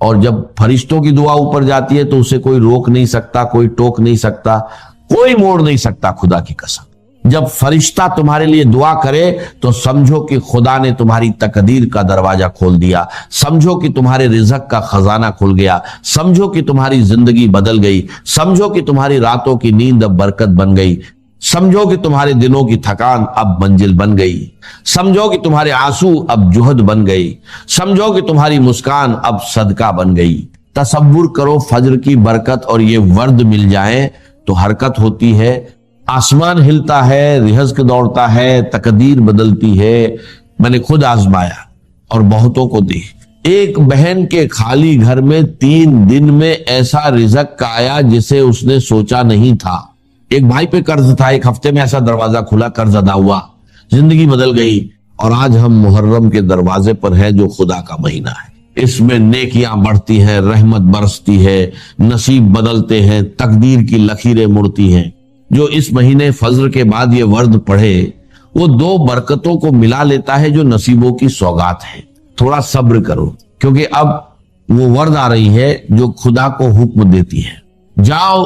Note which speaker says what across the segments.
Speaker 1: اور جب فرشتوں کی دعا اوپر جاتی ہے تو اسے کوئی روک نہیں سکتا, کوئی ٹوک نہیں سکتا, کوئی موڑ نہیں سکتا. خدا کی قسم, جب فرشتہ تمہارے لیے دعا کرے تو سمجھو کہ خدا نے تمہاری تقدیر کا دروازہ کھول دیا, سمجھو کہ تمہارے رزق کا خزانہ کھل گیا, سمجھو کہ تمہاری زندگی بدل گئی, سمجھو کہ تمہاری راتوں کی نیند اب برکت بن گئی, سمجھو کہ تمہارے دنوں کی تھکان اب منزل بن گئی, سمجھو کہ تمہارے آنسو اب جوہد بن گئی, سمجھو کہ تمہاری مسکان اب صدقہ بن گئی. تصور کرو فجر کی برکت اور یہ ورد مل جائیں تو حرکت ہوتی ہے, آسمان ہلتا ہے, رزق دوڑتا ہے, تقدیر بدلتی ہے. میں نے خود آزمایا اور بہتوں کو دی. ایک بہن کے خالی گھر میں 3 دن میں ایسا رزق آیا جسے اس نے سوچا نہیں تھا. ایک بھائی پہ قرض تھا, 1 ہفتے میں ایسا دروازہ کھلا, قرض ادا ہوا, زندگی بدل گئی. اور آج ہم محرم کے دروازے پر ہیں جو خدا کا مہینہ ہے. اس میں نیکیاں بڑھتی ہیں, رحمت برستی ہے, نصیب بدلتے ہیں, تقدیر کی لکیریں مڑتی ہیں. جو اس مہینے فجر کے بعد یہ ورد پڑھے وہ 2 برکتوں کو ملا لیتا ہے جو نصیبوں کی سوغات ہے. تھوڑا صبر کرو کیونکہ اب وہ ورد آ رہی ہے جو خدا کو حکم دیتی ہے. جاؤ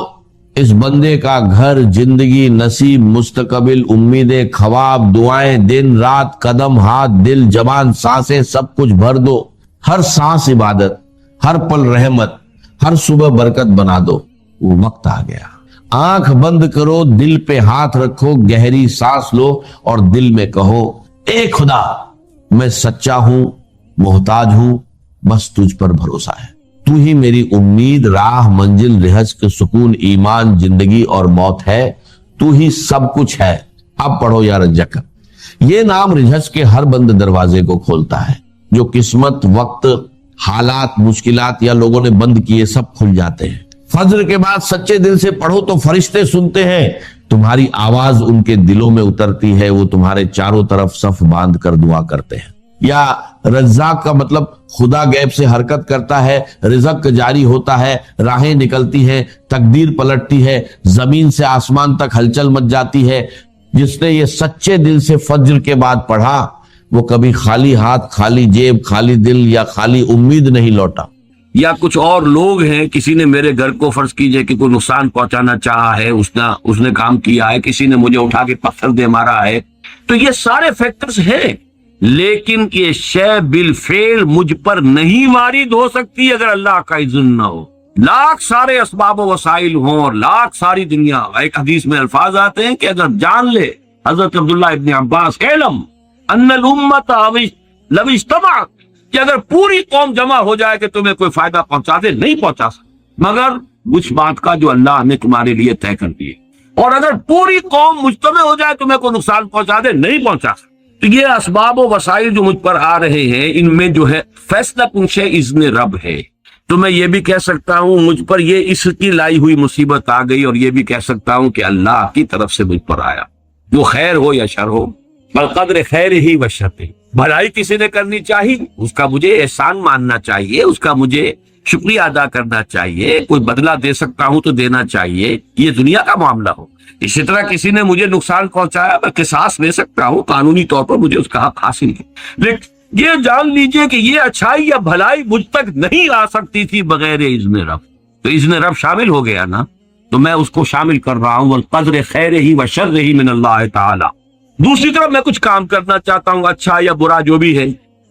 Speaker 1: اس بندے کا گھر, زندگی, نصیب, مستقبل, امیدیں, خواب, دعائیں, دن رات, قدم, ہاتھ, دل, زبان, سانسیں, سب کچھ بھر دو. ہر سانس عبادت, ہر پل رحمت, ہر صبح برکت بنا دو. وہ وقت آ گیا. آنکھ بند کرو, دل پہ ہاتھ رکھو, گہری سانس لو اور دل میں کہو, اے خدا میں سچا ہوں, محتاج ہوں, بس تجھ پر بھروسہ ہے. تو ہی میری امید, راہ, منزل, رزق, سکون, ایمان, زندگی اور موت ہے. تو ہی سب کچھ ہے. اب پڑھو یا رزق. یہ نام رزق کے ہر بند دروازے کو کھولتا ہے. جو قسمت, وقت, حالات, مشکلات یا لوگوں نے بند کیے سب کھل جاتے ہیں. فجر کے بعد سچے دل سے پڑھو تو فرشتے سنتے ہیں, تمہاری آواز ان کے دلوں میں اترتی ہے, وہ تمہارے چاروں طرف صف باندھ کر دعا کرتے ہیں. یا رزاق کا مطلب خدا غیب سے حرکت کرتا ہے, رزق جاری ہوتا ہے, راہیں نکلتی ہیں, تقدیر پلٹتی ہے, زمین سے آسمان تک ہلچل مچ جاتی ہے. جس نے یہ سچے دل سے فجر کے بعد پڑھا وہ کبھی خالی ہاتھ, خالی جیب, خالی دل یا خالی امید نہیں لوٹا.
Speaker 2: یا کچھ اور لوگ ہیں, کسی نے میرے گھر کو فرض کیجئے کہ کوئی نقصان پہنچانا چاہا ہے, اس نے کام کیا ہے, کسی نے مجھے اٹھا کے پتھر دے مارا ہے, تو یہ سارے فیکٹرز ہیں. لیکن یہ شے بالفعل مجھ پر نہیں وارد ہو سکتی اگر اللہ کا اذن نہ ہو. لاکھ سارے اسباب و وسائل ہوں اور لاکھ ساری دنیا. ایک حدیث میں الفاظ آتے ہیں کہ اگر جان لے حضرت عبداللہ ابن عباس, علم ان الامت لو اجتمعت, کہ اگر پوری قوم جمع ہو جائے کہ تمہیں کوئی فائدہ پہنچا دے, نہیں پہنچا سکتا مگر اس بات کا جو اللہ نے تمہارے لیے طے کر دی. اور اگر پوری قوم مجتمع ہو جائے تمہیں کوئی نقصان پہنچا دے, نہیں پہنچا سکتا. تو یہ اسباب و وسائل جو مجھ پر آ رہے ہیں ان میں جو ہے فیصلہ پوچھے اذن رب ہے. تو میں یہ بھی کہہ سکتا ہوں مجھ پر یہ اس کی لائی ہوئی مصیبت آ گئی, اور یہ بھی کہہ سکتا ہوں کہ اللہ کی طرف سے مجھ پر آیا, وہ خیر ہو یا شر ہو. بقدر خیر ہی و شر ہی, بھلائی کسی نے کرنی چاہیے اس کا مجھے احسان ماننا چاہیے, اس کا مجھے شکریہ ادا کرنا چاہیے, کوئی بدلہ دے سکتا ہوں تو دینا چاہیے, یہ دنیا کا معاملہ ہو. اسی طرح کسی نے مجھے نقصان پہنچایا, میں قصاص لے سکتا ہوں, قانونی طور پر مجھے اس کا حق حاصل ہے. لیکن یہ جان لیجئے کہ یہ اچھائی یا بھلائی مجھ تک نہیں آ سکتی تھی بغیر اذن رب. تو اذن رب شامل ہو گیا نا, تو میں اس کو شامل کر رہا ہوں. والقدر خیر ہی و شر ہی من اللہ تعالی. دوسری طرف میں کچھ کام کرنا چاہتا ہوں, اچھا یا برا جو بھی ہے,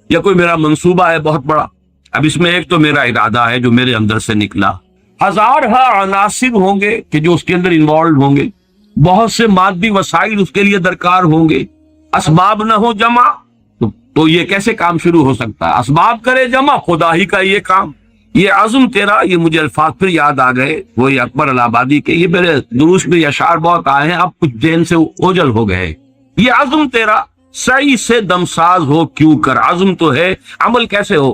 Speaker 2: یا کوئی میرا منصوبہ ہے بہت بڑا. اب اس میں ایک تو میرا ارادہ ہے جو میرے اندر سے نکلا, ہزارہ عناصر ہوں گے کہ جو اس کے اندر انوالوڈ ہوں گے, بہت سے مادی وسائل اس کے لیے درکار ہوں گے. اسباب نہ ہو جمع تو یہ کیسے کام شروع ہو سکتا ہے؟ اسباب کرے جمع, خدا ہی کا یہ کام. یہ عزم تیرا, یہ مجھے الفاظ پھر یاد آ گئے وہی اکبر الہ آبادی کے, یہ میرے دروس میں اشعار بہت آئے ہیں, اب کچھ ذہن سے اوجل ہو گئے. یہ عزم تیرا صحیح سے دمساز ہو کیوں کر. عزم تو ہے, عمل کیسے ہو؟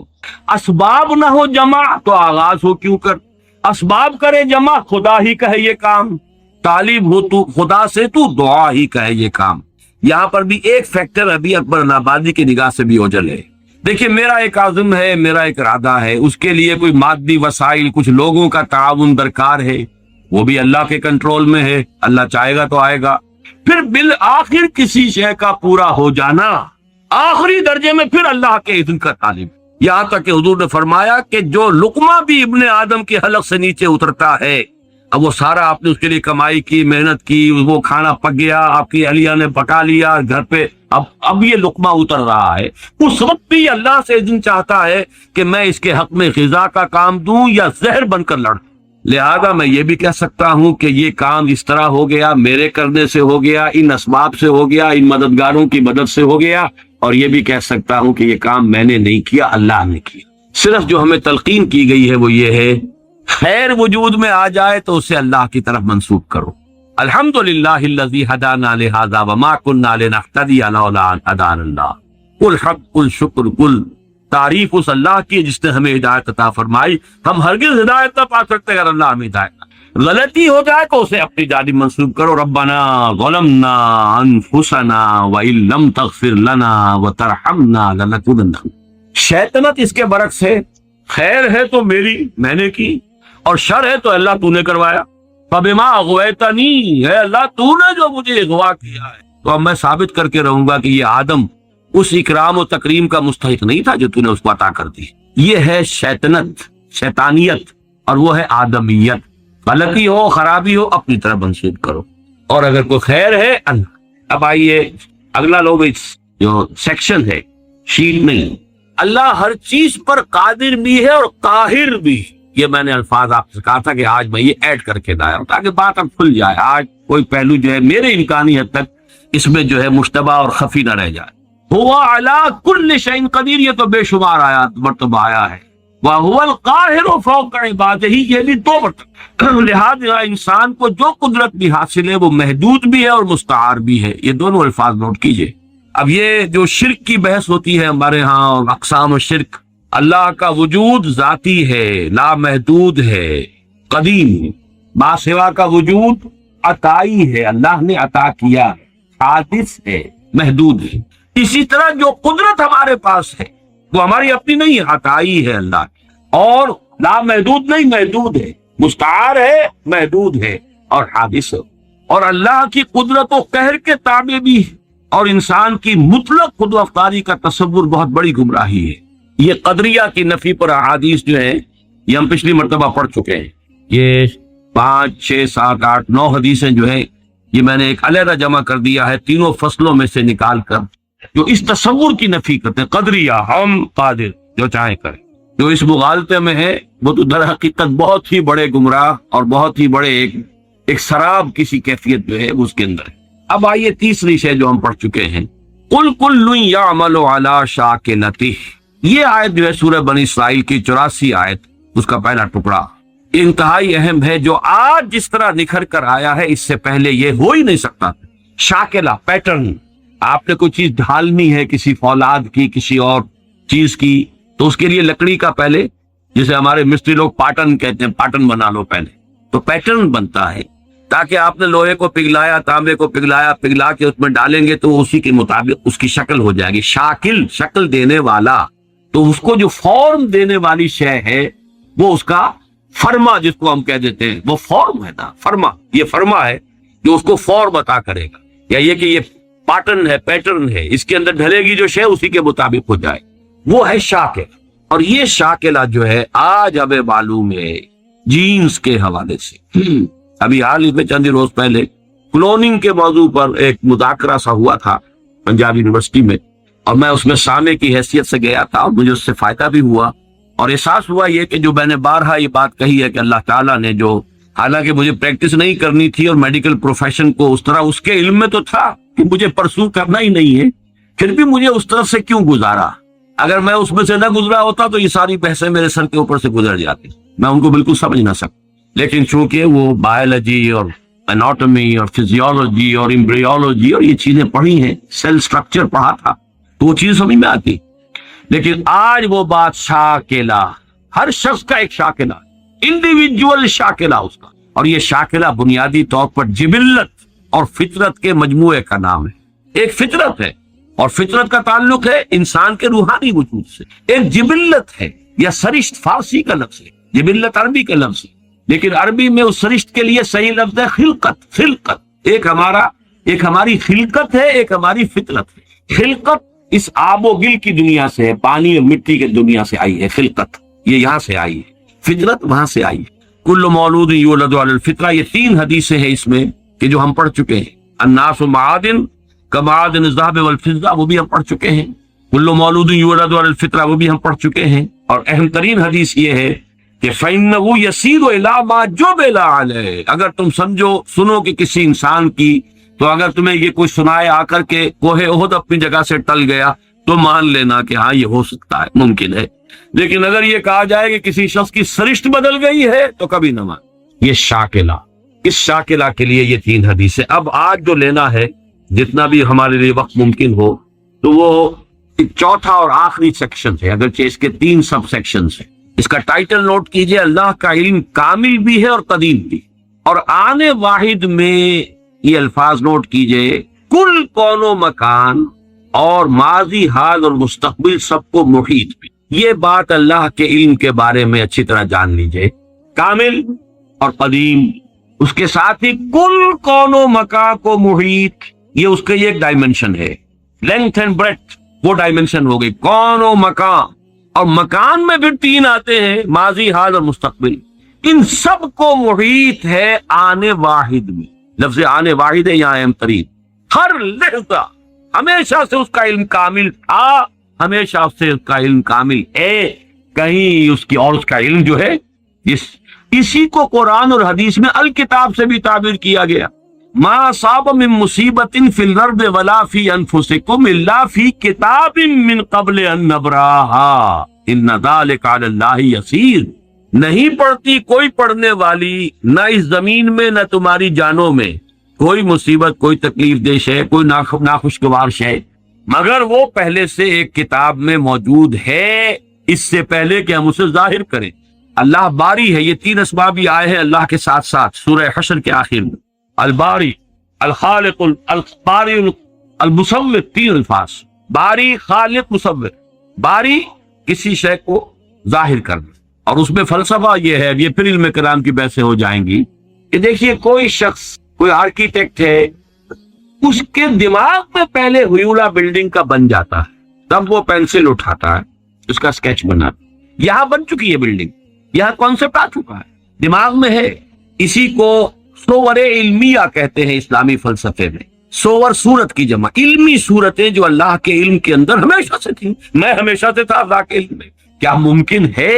Speaker 2: اسباب نہ ہو جمع تو آغاز ہو کیوں کر. اسباب کرے جمع, خدا ہی کا ہے یہ کام. طالب ہو تو خدا سے, تو دعا ہی کا ہے یہ کام. یہاں پر بھی ایک فیکٹر ابھی اکبر الہ آبادی کی نگاہ سے بھی اوجل ہے. دیکھیں میرا ایک عزم ہے, میرا ایک ارادہ ہے, اس کے لیے کوئی مادی وسائل, کچھ لوگوں کا تعاون درکار ہے, وہ بھی اللہ کے کنٹرول میں ہے, اللہ چاہے گا تو آئے گا. پھر بالآخر کسی شے کا پورا ہو جانا, آخری درجے میں پھر اللہ کے اذن کا طالب. یہاں تک کہ حضور نے فرمایا کہ جو لقمہ بھی ابن آدم کے حلق سے نیچے اترتا ہے، اب وہ سارا آپ نے اس کے لیے کمائی کی، محنت کی، وہ کھانا پک گیا، آپ کی اہلیہ نے پکا لیا گھر پہ، اب یہ لقمہ اتر رہا ہے، اس وقت بھی اللہ سے اذن چاہتا ہے کہ میں اس کے حق میں غذا کا کام دوں یا زہر بن کر لڑوں۔ لہذا میں یہ بھی کہہ سکتا ہوں کہ یہ کام اس طرح ہو گیا، میرے کرنے سے ہو گیا، ان اسباب سے ہو گیا، ان مددگاروں کی مدد سے ہو گیا، اور یہ بھی کہہ سکتا ہوں کہ یہ کام میں نے نہیں کیا، اللہ نے کیا۔ صرف جو ہمیں تلقین کی گئی ہے وہ یہ ہے، خیر وجود میں آ جائے تو اسے اللہ کی طرف منسوب کرو۔ الحمدللہ الذی ہدانا لہذا وما کنا لنہتدی لولا ان ہدانا اللہ۔ کل حق، کل شکر، کل تعریف اس اللہ کی جس نے ہمیں ہدایت عطا فرمائی۔ ہم ہرگز ہدایت نہ پا سکتے اگر اللہ ہمیں ہدایت نہ، غلطی ہو جائے تو اسے اپنی جانب منسوب کرو۔ ربنا ظلمنا انفسنا وان لم تغفر لنا وترحمنا لنکونن۔ شیطنت اس کے برعکس ہے، خیر ہے تو میری، میں نے کی، اور شر ہے تو اللہ تو نے کروایا۔ فبما اغویتنی، اے اللہ تو نے جو مجھے اغوا کیا ہے، تو اب میں ثابت کر کے رہوں گا کہ یہ آدم اس اکرام و تکریم کا مستحق نہیں تھا جو تو نے اس کو عطا کر دی۔ یہ ہے شیطنت، شیطانیت، اور وہ ہے آدمیت۔ غلطی ہو، خرابی ہو، اپنی طرف منسوب کرو، اور اگر کوئی خیر ہے اللہ۔ اب آئیے اگلا لوگ جو سیکشن ہے، شیٹ نہیں۔ اللہ ہر چیز پر قادر بھی ہے اور قاہر بھی۔ یہ میں نے الفاظ آپ سے کہا تھا کہ آج میں یہ ایڈ کر کے لایا ہوں تاکہ بات اب کھل جائے۔ آج کوئی پہلو جو ہے میرے امکانی حد تک اس میں جو ہے مشتبہ اور خفی نہ رہ جائے۔ ہوا علی کل شیء قدیر، یہ تو بے شمار آیات مرتبہ آیا ہے۔ وَهُوَ الْقَاهِرُ فَوْقَ عِبَادِهِ، یہ بھی دو مرتبہ۔ لہٰذا انسان کو جو قدرت بھی حاصل ہے وہ محدود بھی ہے اور مستعار بھی ہے، یہ دونوں الفاظ نوٹ کیجئے۔ اب یہ جو شرک کی بحث ہوتی ہے ہمارے ہاں، اقسام الشرک، اللہ کا وجود ذاتی ہے، لامحدود ہے، قدیم ہے۔ ما سوا کا وجود عطائی ہے، اللہ نے عطا کیا ہے، حادث ہے، محدود ہے۔ اسی طرح جو قدرت ہمارے پاس ہے وہ ہماری اپنی نہیں ہے، عطائی ہے اللہ کی، اور لامحدود نہیں، محدود ہے، مستعار ہے، محدود ہے، اور حادث ہے۔ اور اللہ کی قدرت و قہر کے تابع بھی ہے، اور انسان کی مطلق خود و افطاری کا تصور بہت بڑی گمراہی ہے۔ یہ قدریہ کی نفی پر احادیث جو ہیں یہ ہم پچھلی مرتبہ پڑھ چکے ہیں۔ یہ 5، 6، 7، 8، 9 حدیثیں جو ہیں یہ میں نے ایک علیحدہ جمع کر دیا ہے تینوں فصلوں میں سے نکال کر، جو اس تصور کی نفی کرتے ہیں، قدریہ، ہم قادر، جو چاہیں کریں۔ جو اس مغالطے میں ہے وہ تو در حقیقت بہت ہی بڑے گمراہ اور بہت ہی بڑے ایک سراب کسی کیفیت جو ہے اس کے اندر ہے۔ اب آئیے تیسری شے جو ہم پڑھ چکے ہیں، قل کل یعمل علی شاکلتہ۔ یہ آیت جو ہے سورہ بنی اسرائیل کی 84 آیت، اس کا پہلا ٹکڑا انتہائی اہم ہے، جو آج جس طرح نکھر کر آیا ہے اس سے پہلے یہ ہو ہی نہیں سکتا۔ شاکلہ، پیٹرن، آپ نے کوئی چیز ڈھالنی ہے کسی فولاد کی، کسی اور چیز کی، تو اس کے لیے لکڑی کا پہلے، جسے ہمارے مستری لوگ پاٹن کہتے ہیں، پاٹن بنا لو پہلے، تو پیٹرن بنتا ہے، تاکہ آپ نے لوہے کو پگھلایا، تانبے کو پگھلایا، پگھلا کے اس میں ڈالیں گے تو اسی کے مطابق اس کی شکل ہو جائے گی۔ شاکل، شکل دینے والا، تو اس کو جو فارم دینے والی شے ہے وہ اس کا فرما، جس کو ہم کہہ دیتے ہیں، وہ فارم ہے نا، فرما، یہ فرما ہے جو اس کو فارم عطا کرے گا، یا یہ کہ یہ پیٹرن ہے، پیٹرن ہے، اس کے اندر ڈھلے گی جو شے اسی کے مطابق ہو جائے، وہ ہے شاکل۔ اور یہ شاکلہ جو ہے آج ہمیں معلوم ہے جینز کے حوالے سے۔ ابھی حال ہی میں چند روز پہلے کلوننگ کے موضوع پر ایک مذاکرہ سا ہوا تھا پنجاب یونیورسٹی میں، اور میں اس میں سامع کی حیثیت سے گیا تھا، اور مجھے اس سے فائدہ بھی ہوا، اور احساس ہوا یہ کہ جو میں نے بارہا یہ بات کہی ہے کہ اللہ تعالیٰ نے جو، حالانکہ مجھے پریکٹس نہیں کرنی تھی اور میڈیکل پروفیشن کو اس طرح اس کے علم میں تو تھا کہ مجھے پرسو کرنا ہی نہیں ہے، پھر بھی مجھے اس طرف سے کیوں گزارا؟ اگر میں اس میں سے نہ گزرا ہوتا تو یہ ساری بحثیں میرے سر کے اوپر سے گزر جاتی، میں ان کو بالکل سمجھ نہ سکتا۔ لیکن چونکہ وہ بایولوجی اور اناٹومی اور فزیولوجی اور ایمبریولوجی اور یہ چیزیں پڑھی ہیں، سیل سٹرکچر پڑھا تھا، تو وہ چیز سمجھ میں آتی۔ لیکن آج وہ بات شاکلہ، ہر شخص کا ایک شاکلہ، انڈیویجول شاکلہ اس کا، اور یہ شاکلہ بنیادی طور پر جبلت اور فطرت کے مجموعے کا نام ہے۔ ایک فطرت ہے، اور فطرت کا تعلق ہے انسان کے روحانی وجود سے۔ ایک جبلت ہے یا سرشت، فارسی کا لفظ ہے، جبلت عربی کا لفظ ہے، لیکن عربی میں اس سرشت کے لیے صحیح لفظ ہے خلقت۔ خلقت ایک ہماری خلقت ہے، ایک ہماری فطرت ہے۔ خلقت اس آب و گل کی دنیا سے ہے، پانی اور مٹی کی دنیا سے آئی ہے خلقت، یہ یہاں سے آئی ہے، فطرت وہاں سے آئی ہے۔ کل مولود یولد علی الفطرہ، یہ 3 حدیثیں ہیں اس میں کہ جو ہم پڑھ چکے ہیں۔ الناس معادن کمعادن الذهب والفضہ، وہ بھی ہم پڑھ چکے ہیں۔ کل مولود یولد علی الفطرہ، وہ بھی ہم پڑھ چکے ہیں۔ اور اہم ترین حدیث یہ ہے کہ فإنه يسير إلى ما جبل عليه، اگر تم سنو کہ کسی انسان کی، تو اگر تمہیں یہ کوئی سنائے آ کر کے کوہ احد اپنی جگہ سے ٹل گیا تو مان لینا کہ ہاں یہ ہو سکتا ہے، ممکن ہے۔ لیکن اگر یہ کہا جائے کہ کسی شخص کی سرشت بدل گئی ہے تو کبھی نہ مان۔ یہ شاکلہ، اس شاکلہ کے لیے یہ 3 حدیثیں۔ اب آج جو لینا ہے جتنا بھی ہمارے لیے وقت ممکن ہو، تو وہ چوتھا اور آخری سیکشن ہے، اگرچہ اس کے 3 سب سیکشنز ہیں۔ اس کا ٹائٹل نوٹ کیجئے، اللہ کا علم کامل بھی ہے اور قدیم بھی، اور آنے واحد میں یہ الفاظ نوٹ کیجئے، کل کون و مکان اور ماضی، حال اور مستقبل سب کو محیط بھی۔ یہ بات اللہ کے علم کے بارے میں اچھی طرح جان لیجئے، کامل اور قدیم، اس کے ساتھ ہی کل کون و مکان کو محیط، یہ اس کا یہ ایک ڈائمنشن ہے، لینتھ اینڈ بریڈتھ، وہ ڈائمنشن ہو گئی کون و مکان۔ اور مکان میں بھی 3 آتے ہیں، ماضی، حال اور مستقبل، ان سب کو محیط ہے آنے واحد میں۔ لفظ آنے واحد ہے یہاں اہم ترین، ہر لحظہ ہمیشہ سے اس کا علم کامل تھا، ہمیشہ سے اس کا علم کامل ہے، کہیں اس کی اور اس کا علم جو ہے اسی کو قرآن اور حدیث میں الکتاب سے بھی تعبیر کیا گیا۔ ما اصاب من مصیبت فی الارض ولا فی انفسکم الا فی کتاب من قبل ان نبراہا ان ذلک علی اللہ یسیر۔ نہیں پڑتی کوئی پڑھنے والی، نہ اس زمین میں نہ تمہاری جانوں میں، کوئی مصیبت، کوئی تکلیف دہ شے، کوئی ناخوشگوار شے، مگر وہ پہلے سے ایک کتاب میں موجود ہے، اس سے پہلے کہ ہم اسے ظاہر کریں۔ اللہ باری ہے، یہ 3 اسباب بھی آئے ہیں اللہ کے ساتھ ساتھ سورہ حشر کے آخر میں، الباری، الخالق، الباری، المصور، 3 الفاظ، باری، خالق، مصور۔ باری کسی شے کو ظاہر کرنا، اور اس میں فلسفہ یہ ہے، یہ پھر علم کلام کی بحثیں ہو جائیں گی کہ دیکھیے کوئی شخص، کوئی آرکیٹیکٹ ہے، اس کے دماغ میں پہلے ہوئیولا بلڈنگ کا بن جاتا ہے، تب وہ پینسل اٹھاتا ہے، اس کا سکیچ بناتا ہے، یہاں بن چکی ہے بلڈنگ، یہاں کانسیپٹ آ چکا ہے، دماغ میں ہے۔ اسی کو صور علمیہ کہتے ہیں اسلامی فلسفے میں، صور صورت کی جمع، علمی صورتیں جو اللہ کے علم کے اندر ہمیشہ سے تھیں، میں ہمیشہ سے تھا اللہ کے علم میں۔ کیا ممکن ہے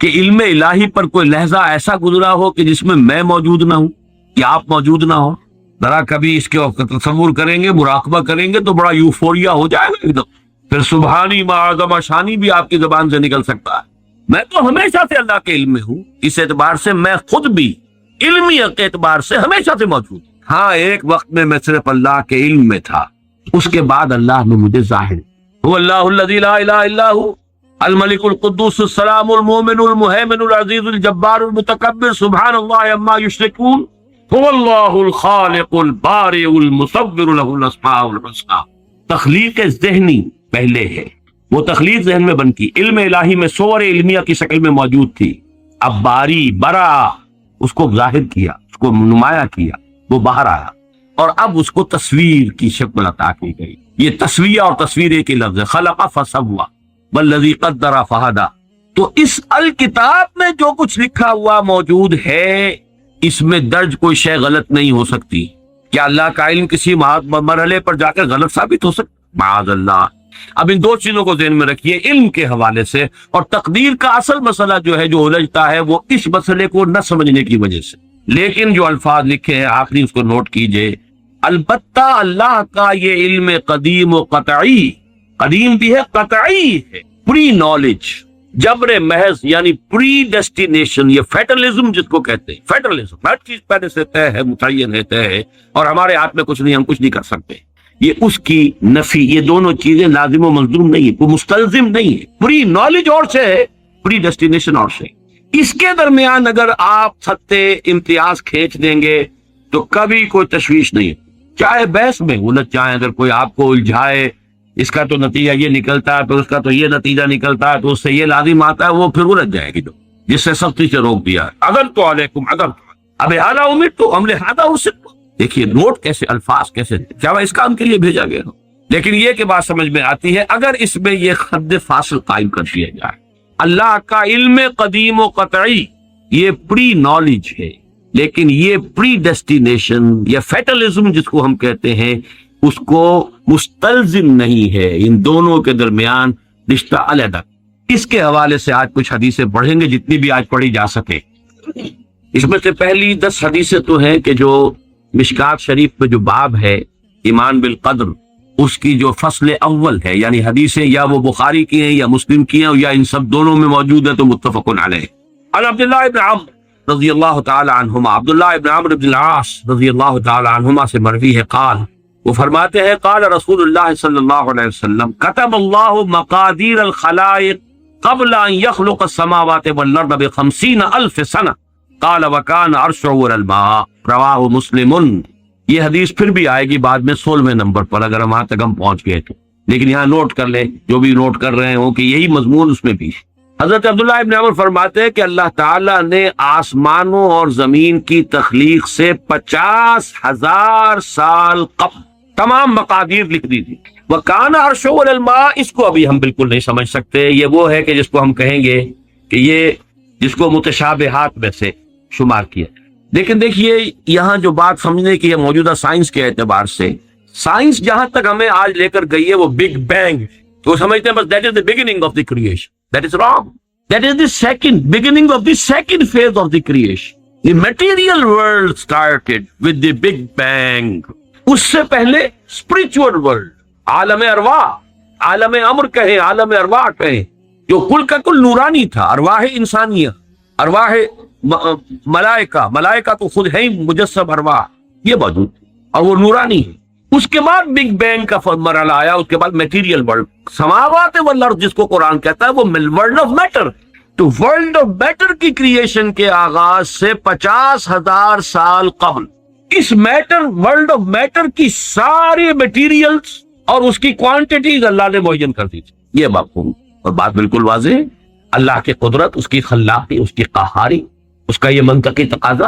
Speaker 2: کہ علم الہی پر کوئی لحظہ ایسا گزرا ہو کہ جس میں میں موجود نہ ہوں، کہ آپ موجود نہ ہو؟ ذرا کبھی اس کے تصور کریں گے، مراقبہ کریں گے تو بڑا یوفوریا ہو جائے گا ایک دم، پھر سبحانی معظم شانی بھی آپ کی زبان سے نکل سکتا ہے۔ میں تو ہمیشہ سے اللہ کے علم میں ہوں، اس اعتبار سے میں خود بھی علمی اعتبار سے ہمیشہ سے موجود۔ ہاں، ایک وقت میں صرف اللہ کے علم میں تھا، اس کے بعد اللہ نے مجھے ظاہر۔ هو اللہ الذی لا الہ الا هو الملک القدوس السلام المؤمن المہیمن العزیز الجبار المتکبر سبحان اللہ عما یشرکون هو اللہ الخالق البارئ المصور له الاسماء الحسنى۔ تخلیق ذہنی پہلے ہے، وہ تخلیق ذہن میں بنتی، علم الہی میں صور علمیہ کی شکل میں موجود تھی، اب باری برا اس کو ظاہر کیا، اس کو نمایاں کیا، وہ باہر آیا، اور اب اس کو تصویر کی شکل عطا کی گئی۔ یہ تصویہ اور تصویر ایک ہی لفظ ہے، خلق فسوى والذی قدر فہدی۔ تو اس الکتاب میں جو کچھ لکھا ہوا موجود ہے، اس میں درج کوئی شے غلط نہیں ہو سکتی۔ کیا اللہ کا علم کسی مرحلے پر جا کر غلط ثابت ہو سکتا؟ معاذ اللہ۔ اب ان 2 چیزوں کو ذہن میں رکھیے، علم کے حوالے سے، اور تقدیر کا اصل مسئلہ جو ہے، جو الجھتا ہے، وہ اس مسئلے کو نہ سمجھنے کی وجہ سے۔ لیکن جو الفاظ لکھے ہیں آخری اس کو نوٹ کیجئے، البتہ اللہ کا یہ علم قدیم و قطعی، قدیم بھی ہے، قطعی ہے، پری نالج، جبر محض، یعنی پری ڈیسٹینیشن، یہ فیٹرلزم جس کو کہتے ہیں، فیٹرلزم، ہر چیز پہلے سے طے ہے، متعین ہے، طے ہے، اور ہمارے ہاتھ میں کچھ نہیں، ہم کچھ نہیں کر سکتے، یہ اس کی نفی۔ یہ دونوں چیزیں لازم و ملزوم نہیں ہے، کوئی مستلزم نہیں ہے۔ پری نالج اور سے ہے، پری ڈیسٹینیشن اور سے۔ اس کے درمیان اگر آپ ستے امتیاز کھینچ دیں گے تو کبھی کوئی تشویش نہیں ہے، چاہے بحث میں الجھ جائیں، اگر کوئی آپ کو الجھائے، اس کا تو نتیجہ یہ نکلتا ہے، پھر اس کا تو یہ نتیجہ نکلتا ہے، تو اس سے یہ لازم آتا ہے، وہ پھر الجھ جائے گی، جس سے سختی سے روک دیا ہے۔ اگر تو علیکم، اگر اب اعلیٰ امید تو عمل ہادہ ہو سکتا۔ دیکھیے نوٹ کیسے، الفاظ کیسے، کیا وہ اس کام کے لیے بھیجا گیا ہو؟ لیکن یہ کہ بات سمجھ میں آتی ہے اگر اس میں یہ حد فاصل قائم کر دیا جائے، اللہ کا علم قدیم و قطعی یہ پری نالج ہے، لیکن یہ پری ڈیسٹینیشن یا فیٹلزم جس کو ہم کہتے ہیں اس کو مستلزم نہیں ہے، ان دونوں کے درمیان رشتہ علیحدہ۔ اس کے حوالے سے آج کچھ حدیثیں پڑھیں گے جتنی بھی آج پڑھی جا سکے۔ اس میں سے پہلی 10 حدیثیں تو ہیں کہ جو مشکات شریف میں جو باب ہے ایمان بالقدر، اس کی جو فصل اول ہے، یعنی حدیثیں یا وہ بخاری کی ہیں یا مسلم کی ہیں یا ان سب دونوں میں موجود ہے تو متفق علیہ۔ عن عبداللہ ابن عمرو رضی اللہ تعالی عنہما، عبداللہ ابن عمرو بن العاص رضی اللہ تعالی عنہما سے مروی ہے، قال، وہ فرماتے ہیں قال رسول اللہ صلی اللہ علیہ وسلم کتب اللہ مقادیر الخلائق قبل ان يخلق السماوات والارض ب50,000 سنہ قال وکان عرشہ علی الماء، رواہ مسلم۔ یہ حدیث پھر بھی آئے گی بعد میں 16ویں نمبر پر اگر ہم وہاں تک ہم پہنچ گئے تو، لیکن یہاں نوٹ کر لیں جو بھی نوٹ کر رہے ہوں کہ یہی مضمون اس میں بھی۔ حضرت عبداللہ ابن عمر فرماتے ہیں کہ اللہ تعالیٰ نے آسمانوں اور زمین کی تخلیق سے 50,000 سال قبل تمام مقادیر لکھ دی تھی۔ وَكَانَ عَرْشُهُ عَلَى الْمَاءِ، اس کو ابھی ہم بالکل نہیں سمجھ سکتے، یہ وہ ہے کہ جس کو ہم کہیں گے کہ یہ جس کو متشابہات میں سے شمار کیا۔ لیکن دیکھیے یہاں جو بات سمجھنے کی ہے موجودہ سائنس کے اعتبار سے، سائنس جہاں تک ہمیں آج لے کر گئی ہے وہ بگ بینگ، تو سمجھتے ہیں بس that is the beginning of the creation. That is wrong. That is the beginning of the second phase of the creation. The material world started with the big bang. اس سے پہلے spiritual world، عالم ارواح، عالم امر کہیں، عالم ارواح کہیں، جو کل کا کل نورانی تھا، ارواح انسانیہ، ارواح ملائکہ تو خود ہے ہی مجسم ارواح، یہ موجود تھی اور وہ نورانی ہے۔ اس کے بعد بگ بینگ کا مرحلہ آیا، اس کے بعد میٹیریل ورلڈ، سماوات والارض جس کو قرآن کہتا ہے وہ ورلڈ آف میٹر۔ تو ورلڈ آف میٹر کی کریشن کے آغاز سے 50,000 سال قبل اس میٹر، ورلڈ آف میٹر کی ساری میٹیریلز اور اس کی کوانٹیٹیز اللہ نے معین کر دی تھی۔ یہ مفہوم اور بات بالکل واضح ہے، اللہ کی قدرت، اس کی خلاقی، اس کی قہاری، اس کا یہ منطقی تقاضا،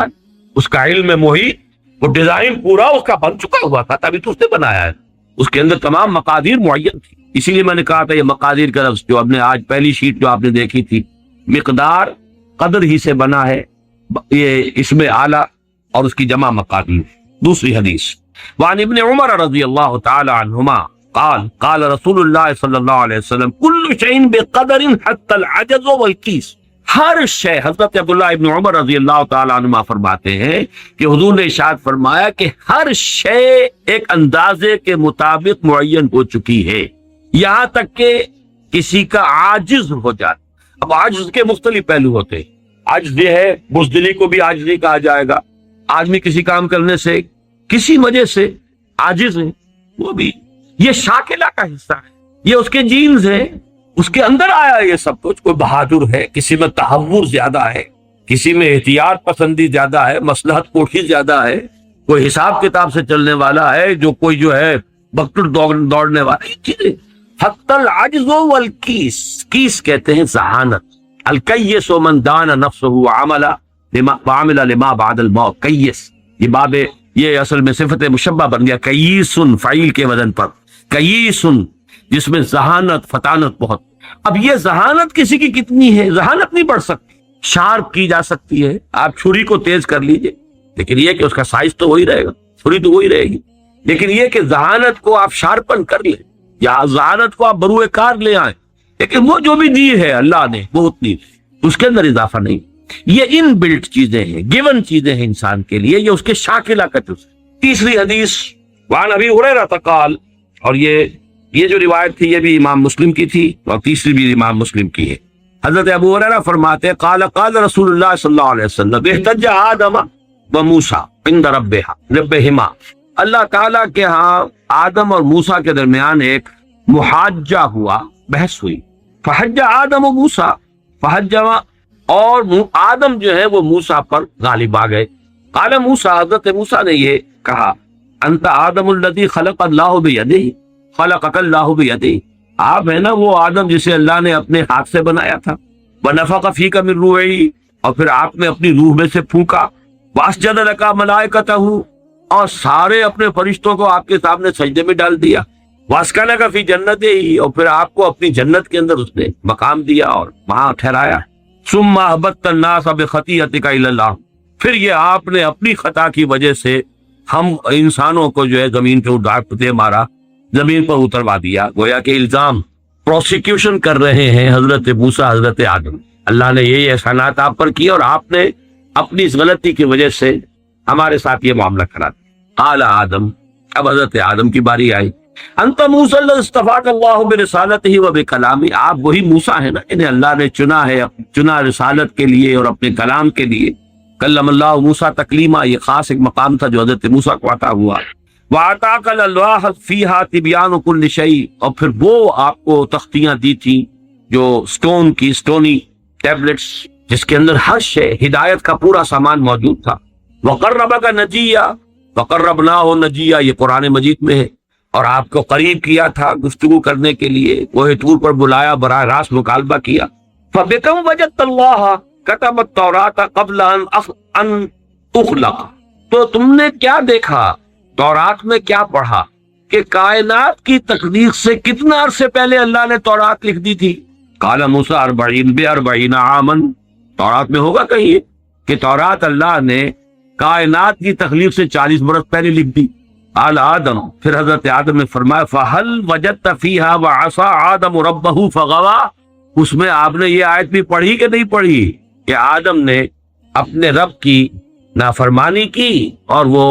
Speaker 2: اس کا علم محیط، وہ ڈیزائن پورا اس کا بن چکا ہوا تھا تبھی تو اس نے بنایا ہے، اس کے اندر تمام مقادیر معین تھی۔ اسی لیے میں نے کہا تھا یہ مقادیر کا لفظ جو ہم نے آج پہلی شیٹ جو آپ نے دیکھی تھی، مقدار قدر ہی سے بنا ہے، یہ اسم اعلیٰ اور اس کی جمع مقادیر۔ دوسری حدیث وعن ابن عمر رضی اللہ تعالی عنہما قال قال رسول اللہ صلی اللہ علیہ وسلم کل شیء بقدر حتی العجز والکیس، ہر شے، حضرت عبداللہ ابن عمر رضی اللہ تعالی عنہما فرماتے ہیں کہ حضور نے ارشاد فرمایا کہ ہر شے ایک اندازے کے مطابق معین ہو چکی ہے، یہاں تک کہ کسی کا عاجز ہو جاتا۔ اب عاجز کے مختلف پہلو ہوتے ہیں، عاجز یہ ہے، بزدلی کو بھی عاجزی کہا جائے گا، آدمی کسی کام کرنے سے کسی وجہ سے عاجز ہے، وہ بھی یہ شاکلہ کا حصہ ہے، یہ اس کے جینز ہے، اس کے اندر آیا ہے یہ سب کچھ۔ کوئی بہادر ہے، کسی میں تحور زیادہ ہے، کسی میں احتیاط پسندی زیادہ ہے، مصلحت کوشی زیادہ ہے، کوئی حساب کتاب سے چلنے والا ہے، جو کوئی جو ہے بکٹر دوڑنے والا، یہ چیزیں حتی العجز والکیس، کیس کہتے ہیں ذہانت، الکیس من دان نفسہ وعمل لما بعد الموت، کیس، یہ باب یہ اصل میں صفت مشبہ بن گیا، کیسن فعیل کے وزن پر، کیسن جس میں ذہانت فطانت بہت۔ اب یہ ذہانت کسی کی کتنی ہے، ذہانت نہیں بڑھ سکتی، شارپ کی جا سکتی ہے، آپ چھری کو تیز کر لیجئے لیکن یہ کہ اس کا سائز تو وہی رہے گا، چھری تو وہی رہے گی، لیکن یہ کہ ذہانت کو آپ شارپن کر لیں یا ذہانت کو آپ بروئے کار لے آئیں، لیکن وہ جو بھی دی ہے اللہ نے وہ اتنی، اس کے اندر اضافہ نہیں۔ یہ ان بلٹ چیزیں ہیں، گیون چیزیں ہیں انسان کے لیے، یہ اس کے شاکلہ کا جز ہے۔ تیسری حدیث وعن ابی ہریرہ قال، اور یہ جو روایت تھی یہ بھی امام مسلم کی تھی اور تیسری بھی امام مسلم کی ہے۔ حضرت ابو ہریرہ فرماتے ہیں قال قال رسول اللہ صلی اللہ علیہ وسلم احتج آدم و موسیٰ عند ربہما، اللہ تعالیٰ کے ہاں آدم اور موسیٰ کے درمیان ایک محاجہ ہوا، بحث ہوئی، فحج آدم و موسیٰ، فحج، اور آدم جو ہے وہ موسیٰ پر غالب آ گئے۔ قال موسیٰ، حضرت موسیٰ نے یہ کہا انت آدم الذی خلق اللہ بیدہ، خلقک اللہ بیدہ، آپ ہے نا وہ آدم جسے اللہ نے اپنے ہاتھ سے بنایا تھا، ونفخ فیک من روحہ، اور پھر آپ نے اپنی روح میں سے پھونکا، واسجد لک ملائکتہ، اور سارے اپنے فرشتوں کو آپ کے سامنے سجدے میں ڈال دیا۔ واسکنہ فی جنت ہی، اور پھر آپ کو اپنی جنت کے اندر اس نے مقام دیا اور وہاں ٹھہرایا. ثم احبطت الناس بخطیئتک الی اللہ، پھر یہ آپ نے اپنی خطا کی وجہ سے ہم انسانوں کو جو ہے زمین پہ اٹھا مارا، زمین پر اتروا دیا. گویا کہ الزام پروسیکیوشن کر رہے ہیں حضرت موسیٰ حضرت آدم. اللہ نے یہی احسانات آپ پر کیے اور آپ نے اپنی اس غلطی کی وجہ سے ہمارے ساتھ یہ معاملہ کرا دیا. قال آدم، اب حضرت آدم کی باری آئی. انت موسیٰ الذی اصطفاک اللہ برسالتہ و بکلامہ، آپ وہی موسیٰ ہیں نا انہیں اللہ نے چنا رسالت کے لیے اور اپنے کلام کے لیے. کلم اللہ موسیٰ تکلیما، یہ خاص ایک مقام تھا جو حضرت موسیٰ کو عطا ہوا. وَأَعْطَاكَ الْأَلْوَاحَ فِيهَا تِبْيَانُ كُلِّ شَيْءٍ، اور پھر وہ آپ کو تختیاں دی تھیں جو سٹونی ٹیبلٹس، جس کے اندر ہر شے ہدایت کا پورا سامان موجود تھا. وَقَرَّبَكَ نَجِيًّا وَقَرَّبْنَاهُ نَجِيًّا، یہ قرآن مجید میں ہے. اور آپ کو قریب کیا تھا گفتگو کرنے کے لیے، کوہ طور پر بلایا، براہ راست مکالمہ کیا. فَبِكَمْ وَجَدتَّ اللَّهَ كَتَبَ التَّوْرَاةَ قَبْلَ أَن تُخْلَقَ، تو تم نے کیا دیکھا، تورات میں کیا پڑھا کہ کائنات کی تخلیق سے کتنا عرصے پہلے اللہ نے تورات لکھ دی تھی. قال موسیٰ 40 عاما، تورات میں ہوگا کہیں کہ تورات اللہ نے کائنات کی تخلیق سے 40 برس پہلے لکھ دی. قال آدم، پھر حضرت آدم نے فرمایا فَهَلْ وَجَدْتَ فِيهَا وَعَصَىٰ آدَمُ رَبَّهُ فَغَوَىٰ، اس میں آپ نے یہ آیت بھی پڑھی کہ نہیں پڑھی کہ آدم نے اپنے رب کی نافرمانی کی اور وہ